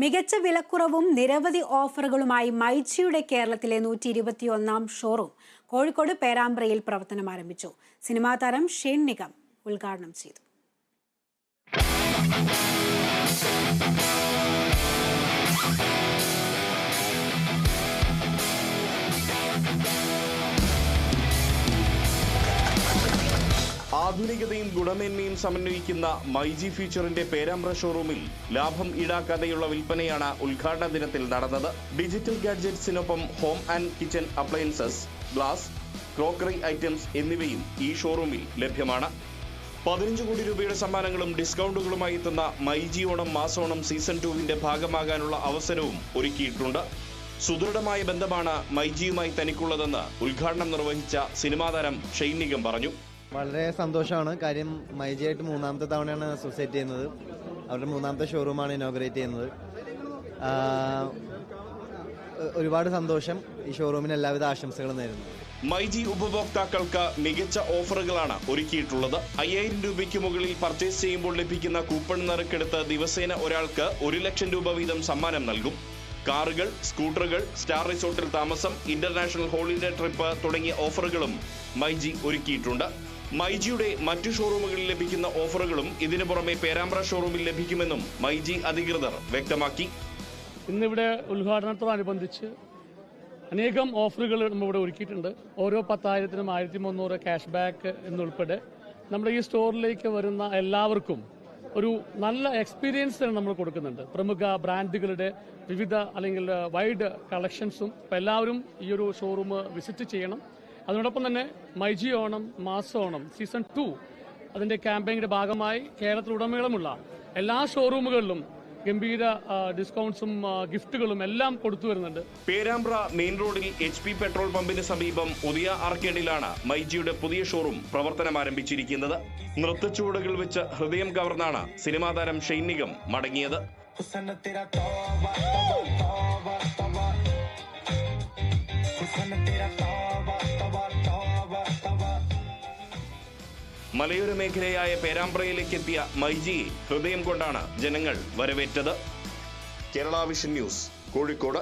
മികച്ച വിലക്കുറവും നിരവധി ഓഫറുകളുമായി മൈജിയുടെ കേരളത്തിലെ 121ാം ഷോറൂം കോഴിക്കോട് പേരാമ്പ്രയിൽ പ്രവർത്തനം ആരംഭിച്ചു. സിനിമാ താരം ഷെയ്ൻ നിഗം ഉദ്ഘാടനം ചെയ്തു. ആധുനികതയും ഗുണമേന്മയും സമന്വയിക്കുന്ന മൈജി ഫ്യൂച്ചറിന്റെ പേരാമ്പ്ര ഷോറൂമിൽ ലാഭം ഈടാക്കാതെയുള്ള വിൽപ്പനയാണ് ഉദ്ഘാടന ദിനത്തിൽ നടന്നത്. ഡിജിറ്റൽ ഗാഡ്ജറ്റ്സിനൊപ്പം home and kitchen appliances, glass, crockery items എന്നിവയും ഈ ഷോറൂമിൽ ലഭ്യമാണ്. 15 കോടി രൂപയുടെ സമ്മാനങ്ങളും ഡിസ്കൗണ്ടുകളുമായി എത്തുന്ന മൈജി ഓണം മാസോണം സീസൺ 2വിന്റെ ഭാഗമാകാനുള്ള അവസരവും ഒരുക്കിയിട്ടുണ്ട്. സുദൃഢമായ ബന്ധമാണ് മൈജിയുമായി തനിക്കുള്ളതെന്ന് ഉദ്ഘാടനം നിർവഹിച്ച സിനിമാ താരം ഷെയ്ൻ നിഗം പറഞ്ഞു. വളരെ സന്തോഷമാണ്. കാര്യം മൈജിയായിട്ട് 3ാമത്തെ തവണയാണ് അസോസിയേറ്റ് ചെയ്യുന്നത്. അവരുടെ 3ാമത്തെ ഷോറൂമാണ് ഇനോഗ്രേറ്റ് ചെയ്യുന്നത്. ഒരുപാട് സന്തോഷം. ഈ ഷോറൂമിന് എല്ലാവിധ ആശംസകളും നേരുന്നു. മൈജി ഉപഭോക്താക്കൾക്ക് മികച്ച ഓഫറുകളാണ് ഒരുക്കിയിട്ടുള്ളത്. 5000 രൂപയ്ക്ക് മുകളിൽ പർച്ചേസ് ചെയ്യുമ്പോൾ ലഭിക്കുന്ന കൂപ്പൺ നറുക്കെടുത്ത് ദിവസേന ഒരാൾക്ക് 1 ലക്ഷം രൂപ വീതം സമ്മാനം നൽകും. കാറുകൾ, സ്കൂട്ടറുകൾ, സ്റ്റാർ റിസോർട്ടിൽ താമസം, ഇന്റർനാഷണൽ ഹോളിഡേ ട്രിപ്പ് തുടങ്ങിയ ഓഫറുകളും മൈജി ഒരുക്കിയിട്ടുണ്ട്. മൈജിയുടെ മറ്റു ഷോറൂമുകളിൽ ലഭിക്കുന്ന ഓഫറുകളും ഇതിനു പുറമെ പേരാമ്പ്ര ഷോറൂമിൽ ലഭിക്കുമെന്നും മൈജി അധികൃതർ വ്യക്തമാക്കി. ഇന്നിവിടെ ഉദ്ഘാടനത്തോടനുബന്ധിച്ച് അനേകം ഓഫറുകൾ നമ്മളിവിടെ ഒരുക്കിയിട്ടുണ്ട്. ഓരോ 10,000-നും 1,300 ക്യാഷ് ബാക്ക് എന്നുൾപ്പെടെ നമ്മുടെ ഈ സ്റ്റോറിലേക്ക് വരുന്ന എല്ലാവർക്കും ഒരു നല്ല എക്സ്പീരിയൻസ് നമ്മൾ കൊടുക്കുന്നുണ്ട്. പ്രമുഖ ബ്രാൻഡുകളുടെ വിവിധ അല്ലെങ്കിൽ വൈഡ് കളക്ഷൻസും. അപ്പോൾ എല്ലാവരും ഈ ഒരു ഷോറൂം വിസിറ്റ് ചെയ്യണം. അതിനോടൊപ്പം തന്നെ മൈജി ഓണം മാസോണം സീസൺ 2 അതിന്റെ ക്യാമ്പയിന്റെ ഭാഗമായി കേരളത്തിലുടനീളമുള്ള എല്ലാ ഷോറൂമുകളിലും ഗംഭീര ഡിസ്കൗണ്ട്സും ഗിഫ്റ്റുകളും എല്ലാം കൊടുത്തു വരുന്നുണ്ട്. പേരാമ്പ്ര മെയിൻ റോഡിൽ HP പെട്രോൾ പമ്പിന് സമീപം ഉദയ ആർക്കേഡിലാണ് മൈജിയുടെ പുതിയ ഷോറൂം പ്രവർത്തനം ആരംഭിച്ചിരിക്കുന്നത്. നൃത്തച്ചുവടുകൾ വെച്ച് ഹൃദയം കവർന്നാണ് സിനിമാ താരം ഷെയ്ൻ നിഗം മടങ്ങിയത്. മലയോര മേഖലയായ പേരാമ്പ്രയിലേക്കെത്തിയ മൈജിയെ ഹൃദയം കൊണ്ടാണ് ജനങ്ങൾ വരവേറ്റത്. Kerala vision news, Kozhikode.